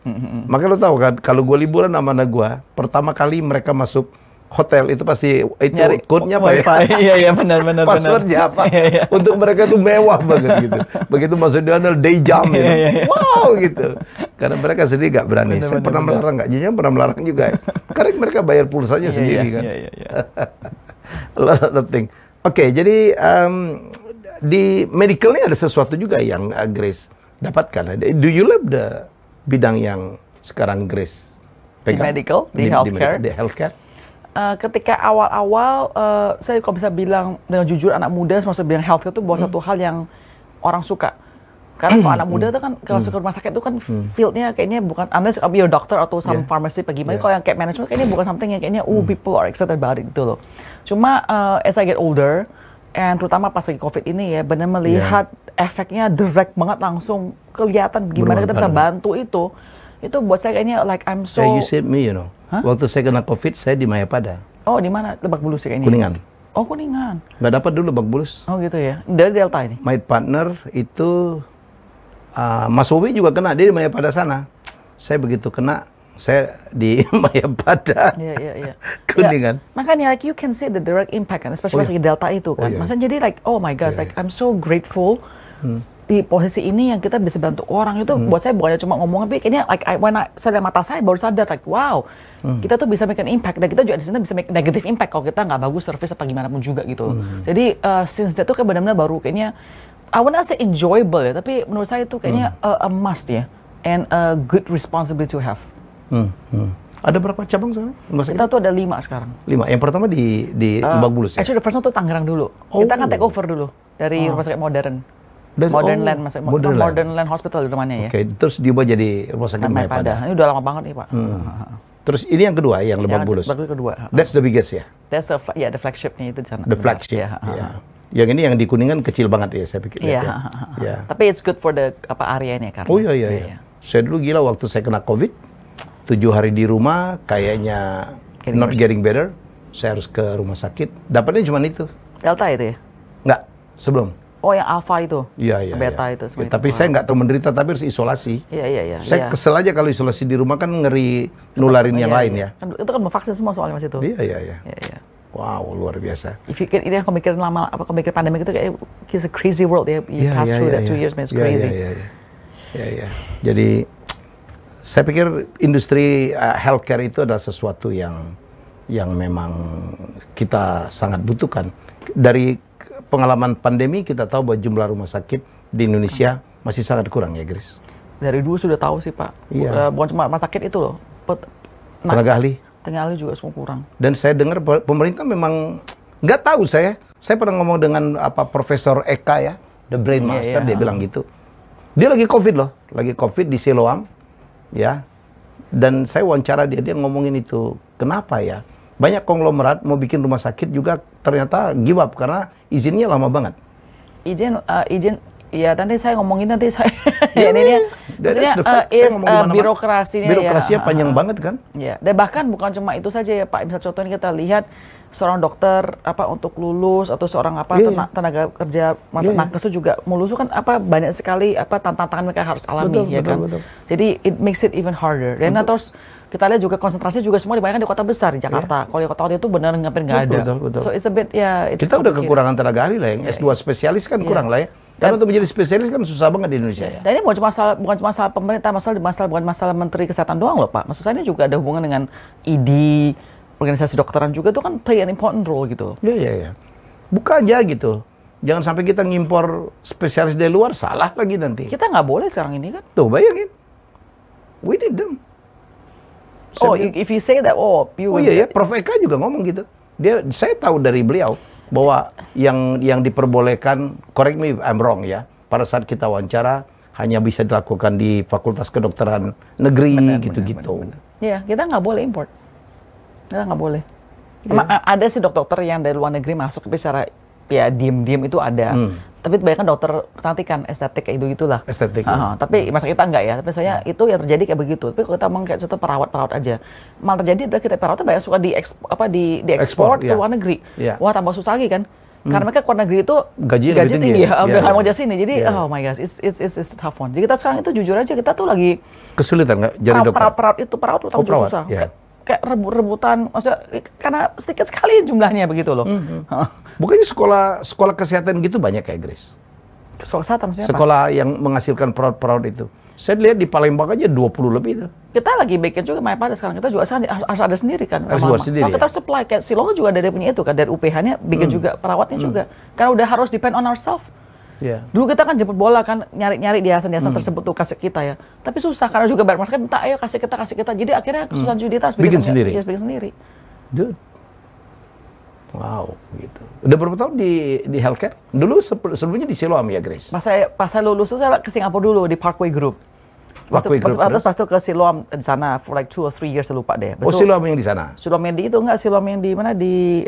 Makanya lo tahu kan, kalau gue liburan sama anak gue, pertama kali mereka masuk hotel itu pasti itu code-nya apa ya? Iya benar. Password-nya apa? Untuk mereka tuh mewah banget gitu. Begitu masuk di day jam gitu. Wow gitu. Karena mereka sendiri nggak berani. Saya pernah melarang nggak? Jangan pernah melarang juga. Ya. Karena mereka bayar pulsanya sendiri kan. A lot of thing. Oke, jadi di medical ini ada sesuatu juga yang Grace dapatkan. Do you love the bidang yang sekarang Grace pegang? Di medical, di healthcare. Di healthcare. Ketika awal-awal, saya kalau bisa bilang dengan jujur anak muda masuk bidang healthcare itu bukan satu hal yang orang suka. Karena kalau anak muda itu kan kalau masuk ke rumah sakit itu kan fieldnya kayaknya bukan unless you're a doctor atau some pharmacy bagaimana. Kalau yang kayak management kayaknya bukan something yang kayaknya people are excited about it gitu loh. Cuma as I get older, and terutama pas lagi COVID ini ya, benar melihat efeknya direct banget langsung kelihatan gimana kita bisa bantu itu buat saya kayaknya like I'm so. You said me, you know. Huh? Waktu saya kena COVID, saya di Mayapada. Oh, di mana? Lebak Bulus kayaknya. Kuningan. Oh, Kuningan. Nggak dapat dulu Lebak Bulus. Oh, gitu ya. Dari Delta ini. My partner itu Mas Wowi juga kena, dia di Mayapada sana. Saya begitu kena, saya di Mayapada. Iya. Kuningan. Ya, makanya like you can see the direct impact kan, especially pas lagi Delta itu kan. Maksudnya jadi like oh my gosh, like I'm so grateful. Di posisi ini yang kita bisa bantu orang itu buat saya bukannya cuma ngomong, tapi kayaknya like saya lihat mata saya baru sadar like wow, kita tuh bisa make an impact dan kita juga di sini bisa make negative impact kalau kita nggak bagus service apa gimana pun juga gitu. Jadi since that tuh kayak benar-benar baru kayaknya I wouldn't say enjoyable ya, tapi menurut saya itu kayaknya a must ya and a good responsibility to have. Ada berapa cabang sekarang? Kita tuh ada 5 sekarang. 5. Yang pertama di Lebak Bulus ya? Actually the first one tuh Tangerang dulu. Kita kan take over dulu dari rumah sakit modern. Modern Land Hospital namanya ya. Oke, terus diubah jadi rumah sakit Mayapada. Ini udah lama banget nih Pak. Terus ini yang kedua, yang Lebak Bulus. Lebak Bulus kedua. That's the biggest ya? That's the flagshipnya itu di sana. The flagship. Ya. Yang ini yang di Kuningan kecil banget ya, saya pikir. Iya. Tapi it's good for the area ini karena. Oh iya. Saya dulu gila waktu saya kena COVID, 7 hari di rumah, kayaknya not getting better. Saya harus ke rumah sakit. Dapatnya cuma itu. Delta itu ya? Enggak, sebelum. Oh, yang alpha itu? Iya. Beta itu. Ya, tapi saya nggak terlalu menderita, tapi harus isolasi. Iya. Saya kesel aja kalau isolasi di rumah kan ngeri nularin yang lain ya. Itu kan mau vaksin semua soalnya Mas itu. Iya. Wow, luar biasa. Ini kalau mikir lama, kalau mikir pandemi itu kayak it's a crazy world ya. You pass through that 2 years, man, it's crazy. Iya. Jadi saya pikir industri healthcare itu adalah sesuatu yang memang kita sangat butuhkan. Dari pengalaman pandemi kita tahu bahwa jumlah rumah sakit di Indonesia masih sangat kurang ya, Grace. Dari dulu sudah tahu sih Pak. Iya. Bukan cuma rumah sakit itu loh. Tenaga ahli. Tenaga ahli juga semua kurang. Dan saya dengar pemerintah memang nggak tahu saya. Saya pernah ngomong dengan Profesor Eka ya, the brain master, dia bilang gitu. Dia lagi COVID loh, lagi COVID di Siloam, ya. Dan saya wawancara dia ngomongin itu. Kenapa ya? Banyak konglomerat mau bikin rumah sakit juga ternyata give up karena izinnya lama banget. Izin ya nanti saya ngomongin nanti saya maksudnya birokrasinya panjang banget kan? Ya, dan bahkan bukan cuma itu saja ya Pak. Misal contohnya kita lihat seorang dokter untuk lulus atau seorang tenaga kerja nakes itu juga lulus kan banyak sekali tantangan mereka harus alami betul. Jadi it makes it even harder. Dan terus kita lihat juga konsentrasi juga semua dibanyakan di kota besar di Jakarta. Kalau di kota itu benar hampir nggak ada. Betul. So it's a bit kita udah kekurangan tenaga ahli lah, yang S2 spesialis kan kurang lah ya. Karena untuk menjadi spesialis kan susah banget di Indonesia ya. Dan ini bukan cuma masalah pemerintah, bukan masalah Menteri Kesehatan doang loh Pak. Maksud saya ini juga ada hubungan dengan ID, organisasi dokteran juga itu kan play an important role gitu. Iya. Buka aja gitu. Jangan sampai kita ngimpor spesialis dari luar, salah lagi nanti. Kita nggak boleh sekarang ini kan. Tuh bayangin. We need them. If you say that, Prof. Eka juga ngomong gitu. Saya tahu dari beliau bahwa yang diperbolehkan, correct me if I'm wrong ya, pada saat kita wawancara hanya bisa dilakukan di Fakultas Kedokteran Negeri gitu-gitu. Iya, kita nggak boleh import. Kita nggak boleh. Ada sih dokter yang dari luar negeri masuk, tapi secara diem-diem itu ada. Tapi kebanyakan dokter kecantikan, estetik kayak gitu-gitulah. Estetik. Tapi masa kita enggak ya. Tapi saya itu yang terjadi kayak begitu. Tapi kalau kita ngomong kayak contoh perawat aja, malah terjadi adalah kita perawatnya banyak suka diekspor ke luar negeri. Wah, tambah susah lagi kan. Karena mereka ke luar negeri itu gaji tinggi ya. Udah nggak mau jadi sini. Jadi oh my gosh, it's tough one. Jadi kita sekarang itu jujur aja kita tuh lagi kesulitan nggak jadi dokter. Perawat utang susah. Kayak rebut-rebutan, maksudnya karena sedikit sekali jumlahnya begitu loh. Bukannya sekolah kesehatan gitu banyak kayak Grace? Sekolah kesehatan maksudnya sekolah apa? Yang menghasilkan perawat-perawat itu. Saya lihat di Palembang aja 20 lebih tuh. Kita lagi bikin juga MyPada sekarang. Kita juga harus ada sendiri kan. Harus buat sendiri. Soalnya kita harus supply. Kayak Silonga juga ada dia punya itu kan. Dari UPH-nya bikin juga, perawatnya juga. Karena udah harus depend on ourselves. Yeah. Dulu kita kan jemput bola kan, nyari-nyari di yayasan-yayasan tersebut tuh kasih kita ya. Tapi susah karena juga banyak masyarakat minta, ayo kasih kita. Jadi akhirnya kesusahan Judita harus bikin sendiri. Iya, bikin sendiri. Dude. Wow, gitu. Udah berapa tahun di healthcare? Dulu sebelumnya di Siloam ya, Grace? Pas saya lulus tuh saya ke Singapura dulu di Parkway Group. Pas itu ke Siloam di sana for like 2 or 3 years, saya lupa deh. Oh, Siloam yang di sana? Siloam yang di itu enggak, Siloam yang di mana di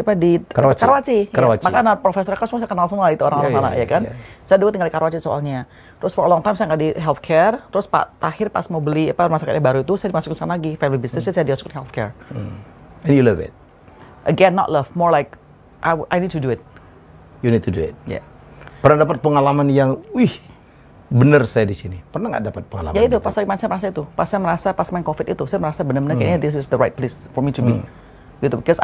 Karawaci. Ya. Makanya Profesor Eka semua saya kenal semua itu orang-orang sana ya kan. Saya dulu tinggal di Karawaci soalnya. Terus for a long time saya nggak di healthcare. Terus Pak Tahir pas mau beli rumah sakitnya baru itu saya dimasukin sana lagi, family business saya dimasukin healthcare. And you love it? Again, not love, more like I need to do it. You need to do it. Yeah. Pernah dapat pengalaman yang, wih, bener saya di sini. Pernah nggak dapat pengalaman? Ya itu, pas saya merasa itu. Pas main COVID itu, saya merasa benar-benar kayaknya this is the right place for me to be. Gitu, because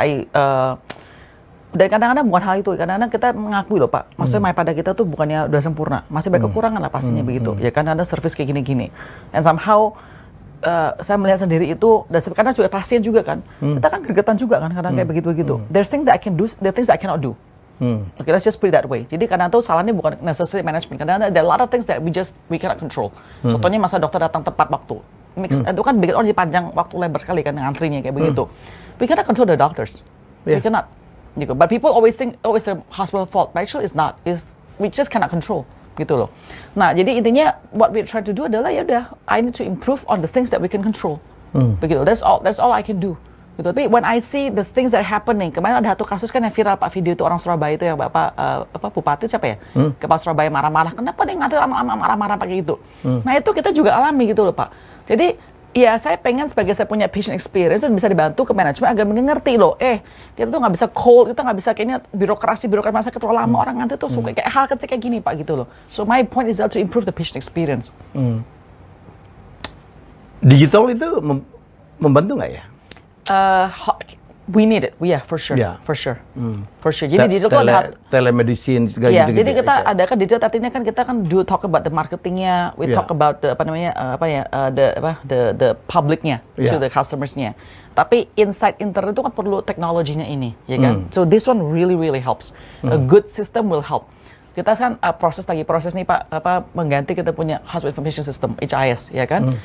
dan kadang-kadang bukan hal itu, kadang-kadang kita mengakui loh Pak, maksudnya MyPada kita tuh bukannya udah sempurna, masih banyak kekurangan lah pastinya begitu. Ya kan ada service kayak gini-gini. And somehow saya melihat sendiri itu, dan karena sudah pasien juga kan, kita kan gregetan juga kan, kadang kayak begitu-begitu. There's things that I can do, there things that I cannot do. Okay, let's just put it that way. Jadi kadang tuh salahnya bukan necessary management, kadang ada a lot of things that we cannot control. Contohnya masa dokter datang tepat waktu. Itu kan bikin orang jadi panjang waktu lebar sekali kan ngantrinya kayak begitu. We cannot control the doctors. We cannot. Gitu. But people always think, oh, it's the hospital fault. But actually it's not. We just cannot control. Gitu loh. Nah, jadi intinya what we try to do adalah ya udah, I need to improve on the things that we can control. Begitu. That's all I can do. Gitu. Tapi when I see the things that are happening, kemarin ada satu kasus kan yang viral Pak, video itu orang Surabaya itu yang Bapak Bupati siapa ya? Kepala Surabaya marah-marah. Kenapa dia ngantri marah-marah pakai itu? Nah, itu kita juga alami gitu loh, Pak. Jadi ya saya pengen sebagai saya punya patient experience bisa dibantu ke manajemen agar mengerti loh, kita tuh nggak bisa cold, kita nggak bisa kayaknya birokrasi masa terlalu lama orang nanti tuh suka kayak hal kecil kayak gini Pak gitu loh. So my point is to improve the patient experience. Digital itu membantu nggak ya? We need it, for sure, for sure. Jadi digital itu ada telemedicine segala gitu. Jadi kita adakan digital artinya kan kita kan talk about the marketingnya, we talk about the the publicnya to the customersnya. Tapi inside internet itu kan perlu teknologinya ini, ya kan? So this one really helps. A good system will help. Kita kan proses nih Pak, mengganti kita punya Hospital Information System (HIS), ya kan?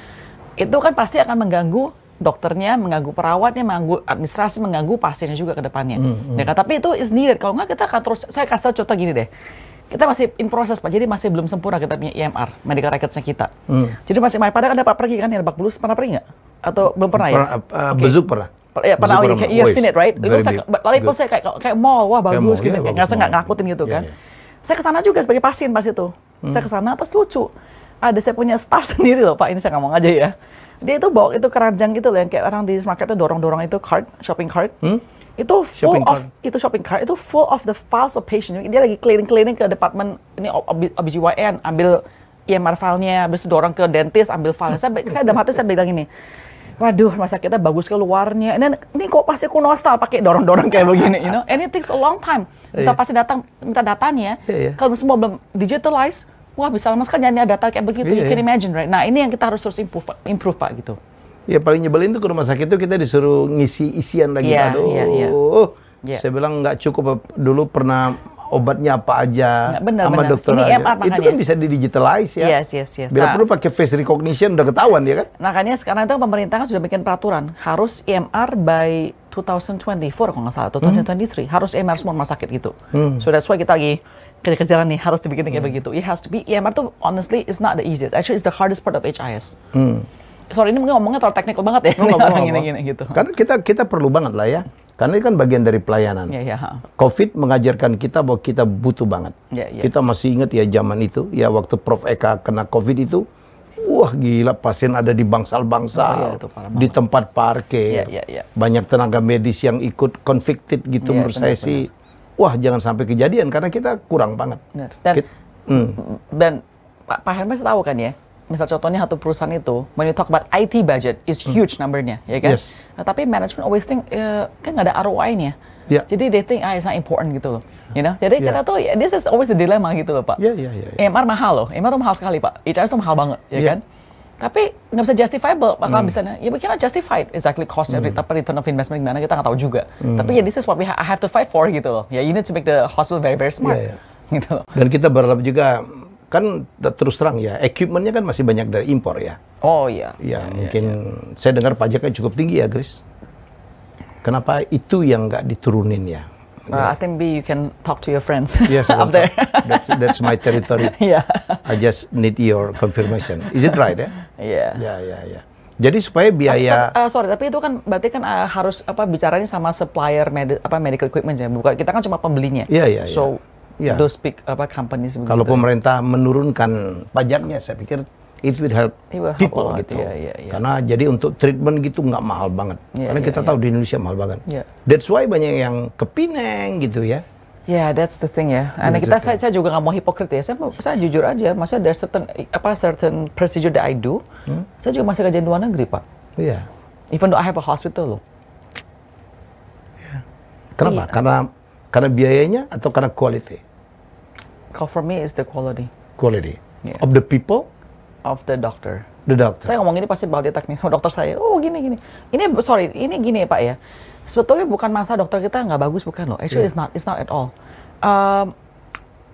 Itu kan pasti akan mengganggu dokternya, mengganggu perawatnya, mengganggu administrasi, mengganggu pasiennya juga ke depannya. Ya kan? Tapi itu is needed. Kalau nggak kita akan terus, saya kasih tahu contoh gini deh. Kita masih in proses Pak, jadi masih belum sempurna kita punya EMR, medical records-nya kita. Jadi masih MyPada kan ada Pak pergi kan, ya Lebak Bulus, pernah pergi nggak? Atau belum pernah ya? Bezuk pernah. Ya pernah, you've seen it, right? Lalu saya kayak mall, wah bagus gitu, nggak ngakutin gitu kan. Saya kesana juga sebagai pasien pas itu. Saya kesana terus lucu. Ada saya punya staff sendiri loh Pak, ini saya ngomong aja ya. Dia itu bawa itu keranjang gitu loh, yang kayak orang di market itu dorong-dorong itu shopping cart. Itu full of the files of patient. Dia lagi keliling-keliling ke departemen ini OBGYN, ambil EMR filenya, habis itu dorong ke dentist, ambil file. Saya dalam hati saya bilang ini, waduh, masa kita bagus keluarnya. Ini kok pasti kuno style pakai dorong-dorong kayak begini, you know? And it takes a long time. Bisa pasti datang minta datanya. Kalau semua belum digitalize, wah bisa lama sekali nyari data kayak begitu, you can imagine, right? Nah ini yang kita harus terus improve Pak gitu. Ya paling nyebelin tuh ke rumah sakit tuh kita disuruh ngisi isian lagi, saya bilang nggak cukup, dulu pernah obatnya apa aja, sama dokter ini aja. EMR, itu kan bisa di-digitalize ya. Yes. Bila perlu pakai face recognition udah ketahuan ya kan? Makanya sekarang itu pemerintah kan sudah bikin peraturan, harus EMR by 2024 kalau nggak salah, atau 2023, harus EMR semua rumah sakit gitu. So that's why kita lagi kejar-kejaran nih, harus dibikin kayak begitu. It has to be, EMR tuh honestly is not the easiest. Actually it's the hardest part of HIS. Sorry ini ngomongnya terlalu teknikal banget ya. Gini gitu. Karena kita perlu banget lah ya. Karena ini kan bagian dari pelayanan. COVID mengajarkan kita bahwa kita butuh banget. Kita masih ingat ya zaman itu, ya waktu Prof Eka kena COVID itu, wah gila, pasien ada di bangsal-bangsal, di tempat parkir. Banyak tenaga medis yang ikut convicted gitu, menurut saya sih. Wah, jangan sampai kejadian karena kita kurang banget. Dan Pak Hermes tahu kan ya, misal contohnya satu perusahaan itu, when you talk about IT budget is huge numbernya, ya kan? Nah, tapi management always think kan nggak ada ROI-nya. Jadi they think it's not important gitu loh. You know? Jadi kita tuh, this is always the dilemma gitu loh Pak. EMR mahal loh, EMR tuh mahal sekali Pak. HIS tuh mahal banget, ya kan? Tapi nggak bisa justifiable, bakal misalnya, ya we cannot justify exactly cost return of investment gimana, kita nggak tahu juga. Tapi ya this is what I have to fight for gitu loh. Ya you need to make the hospital very very smart. Gitu loh. Dan kita berharap juga, kan terus terang ya, equipmentnya kan masih banyak dari impor ya. Oh iya. Ya mungkin saya dengar pajaknya cukup tinggi ya, Grace. Kenapa itu yang nggak diturunin ya? I think you can talk to your friends yes, up there. That's my territory. Yeah. I just need your confirmation. Is it right ya? Yeah. Jadi supaya biaya. Tapi itu kan berarti kan harus bicaranya sama supplier medical equipment ya. Bukan, kita kan cuma pembelinya. Iya. So those big companies. Kalau pemerintah menurunkan pajaknya, saya pikir it will help people gitu. Karena jadi untuk treatment gitu nggak mahal banget. Karena kita tahu di Indonesia mahal banget. That's why banyak yang ke Pineng gitu ya. Yeah, that's the thing ya. Karena saya juga nggak mau hipokrit ya. Saya jujur aja, maksudnya there's certain procedure that I do. Saya juga masih kerja di luar negeri, Pak. Iya. Even though I have a hospital loh. Kenapa? Karena biayanya atau karena quality? For me is the quality. Quality of the people. Of the doctor. The doctor. Saya ngomong ini pasti bakal teknis sama dokter saya. Oh gini. Ini gini ya Pak ya. Sebetulnya bukan masa dokter kita nggak bagus, bukan loh. Actually it's not at all.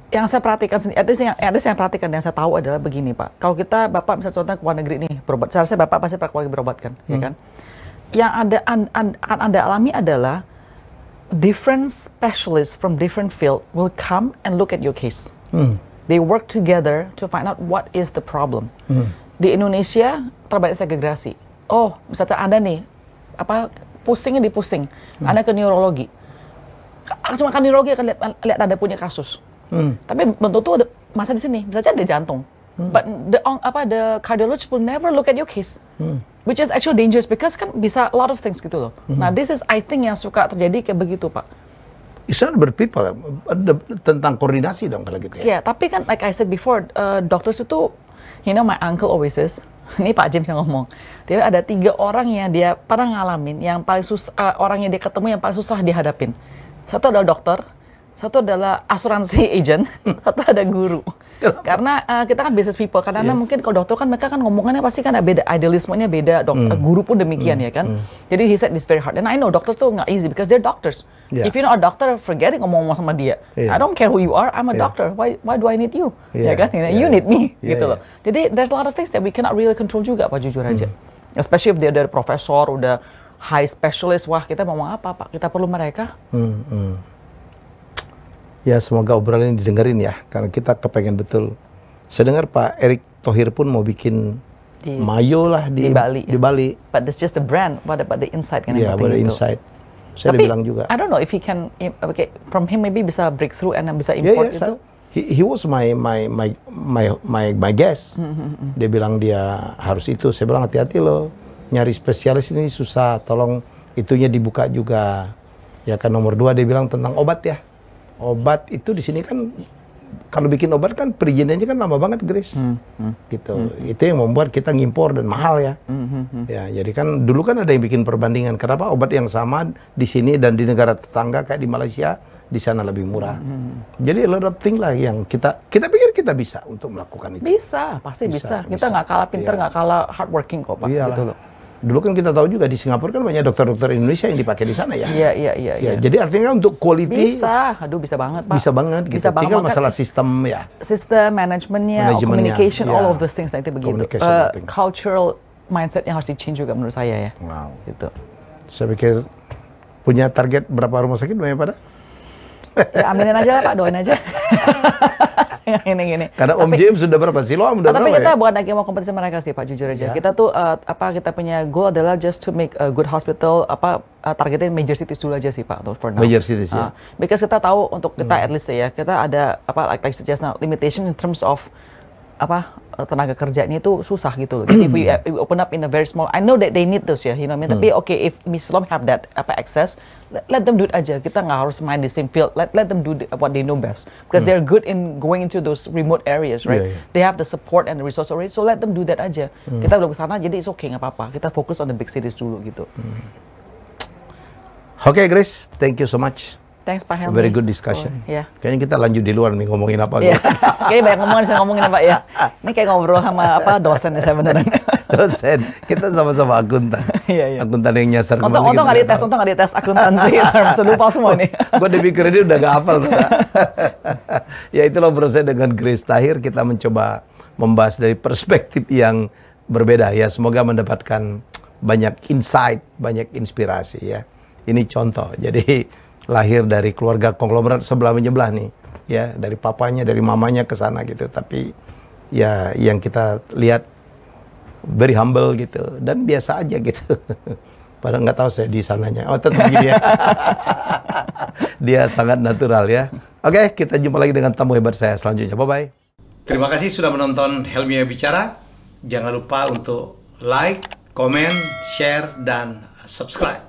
Yang saya perhatikan, ada yang perhatikan yang saya tahu adalah begini Pak. Kalau Bapak misalnya contohnya ke luar negeri nih berobat, seharusnya Bapak pasti pernah keluar berobat kan, ya kan? Yang akan Anda alami adalah different specialists from different field will come and look at your case. They work together to find out what is the problem. Di Indonesia terbanyak segregasi. Oh, misalnya Anda nih, pusingnya di pusing, Anda ke neurologi. Cuma kan neurologi akan lihat Anda punya kasus. Tapi belum tentu ada masa di sini, bisa saja ada jantung. But the cardiologist will never look at your case. Which is actually dangerous because kan bisa a lot of things gitu loh. Nah, this is I think yang suka terjadi kayak begitu, Pak. It's not about people, tentang koordinasi dong kalau gitu ya. Yeah, tapi kan like I said before, doctors itu, my uncle always says, ini Pak James yang ngomong, dia ada 3 orang yang dia pernah ngalamin, yang paling susah, orang yang dia ketemu yang paling susah dihadapin. Satu adalah dokter, satu adalah asuransi agent, satu ada guru. Karena kita kan business people, karena mungkin kalau dokter kan mereka kan ngomongannya pasti kan beda, idealismenya beda, guru pun demikian ya kan. Jadi he said this very hard, and I know doctors tuh nggak easy because they're doctors. If you're not a doctor, forget it ngomong sama dia. I don't care who you are, I'm a doctor. Why do I need you? Ya kan, you need me gitu loh. Jadi there's a lot of things that we cannot really control juga Pak, jujur aja. Especially if they're profesor, udah high specialist, wah kita mau apa Pak? Kita perlu mereka. Ya semoga obrolan ini didengerin ya, karena kita kepengen betul. Saya dengar Pak Erick Thohir pun mau bikin mayo lah di Bali. But that's just the brand. What about the inside kan? Yeah, about the inside. Saya udah bilang juga. I don't know if he can, from him maybe bisa breakthrough and bisa import itu. He was my guest. Dia bilang dia harus itu. Saya bilang hati-hati loh, nyari spesialis ini susah. Tolong itunya dibuka juga. Ya kan nomor 2 dia bilang tentang obat ya. Obat itu di sini kan kalau bikin obat kan perizinannya kan lama banget, Grace. Gitu. Itu yang membuat kita ngimpor dan mahal ya. Ya, jadi kan dulu kan ada yang bikin perbandingan kenapa obat yang sama di sini dan di negara tetangga kayak di Malaysia di sana lebih murah. Jadi a lot of thing lah yang kita pikir kita bisa untuk melakukan itu. Bisa, pasti bisa. Kita nggak kalah pinter, nggak kalah hardworking kok, Pak. Gitu loh. Dulu kan kita tahu juga di Singapura kan banyak dokter-dokter Indonesia yang dipakai di sana ya. Iya. Jadi artinya untuk quality bisa banget Pak. Bisa banget gitu. Tinggal masalah sistem ya. Sistem manajemennya, communication, all of those things nanti begitu. Cultural mindset yang harus di-change juga menurut saya ya. Wow. Gitu. Saya pikir punya target berapa rumah sakit banyak pada? Ya, aminin aja lah Pak, doain aja. Gini. Karena Om James sudah berapa? Siloam udah berapa tapi kita ya? bukan lagi mau kompetisi mereka sih Pak, jujur aja. Kita tuh kita punya goal adalah just to make a good hospital, targetnya major cities dulu aja sih Pak, for now. Major cities ya. Because kita tahu untuk kita at least ya, kita ada like suggest now limitation in terms of tenaga kerjanya itu susah gitu loh. Jadi if we open up in a very small, I know that they need those ya, you know what I mean? Tapi if Miss Lom have that access, let them do it aja. Kita nggak harus main di same field. Let them do what they know best because they're good in going into those remote areas, right? They have the support and the resource already, so let them do that aja. Kita belum kesana, jadi it's okay, nggak apa-apa. Kita fokus on the big cities dulu gitu. Okay, Grace, thank you so much. Thanks Pak Helmi. Very good discussion. Kayaknya kita lanjut di luar nih ngomongin apa. Kayaknya banyak ngomongin, saya ngomongin apa ya. Ini kayak ngobrol sama dosen ya saya beneran. dosen, kita sama-sama akuntan. Iya. Akuntan yang nyasar. Untung nggak dites akuntansi, terus lupa semua nih. Gue debit kredit udah gak hafal. Ya itulah proses dengan Grace Tahir, kita mencoba membahas dari perspektif yang berbeda ya. Semoga mendapatkan banyak insight, banyak inspirasi ya. Ini contoh, jadi lahir dari keluarga konglomerat sebelah menyebelah nih. Ya, dari papanya, dari mamanya ke sana gitu. Tapi ya yang kita lihat very humble gitu dan biasa aja gitu. Padahal nggak tahu saya di sananya. Oh, tetap gini ya. Dia sangat natural ya. Oke, kita jumpa lagi dengan tamu hebat saya selanjutnya. Bye-bye. Terima kasih sudah menonton Helmiah Bicara. Jangan lupa untuk like, komen, share, dan subscribe.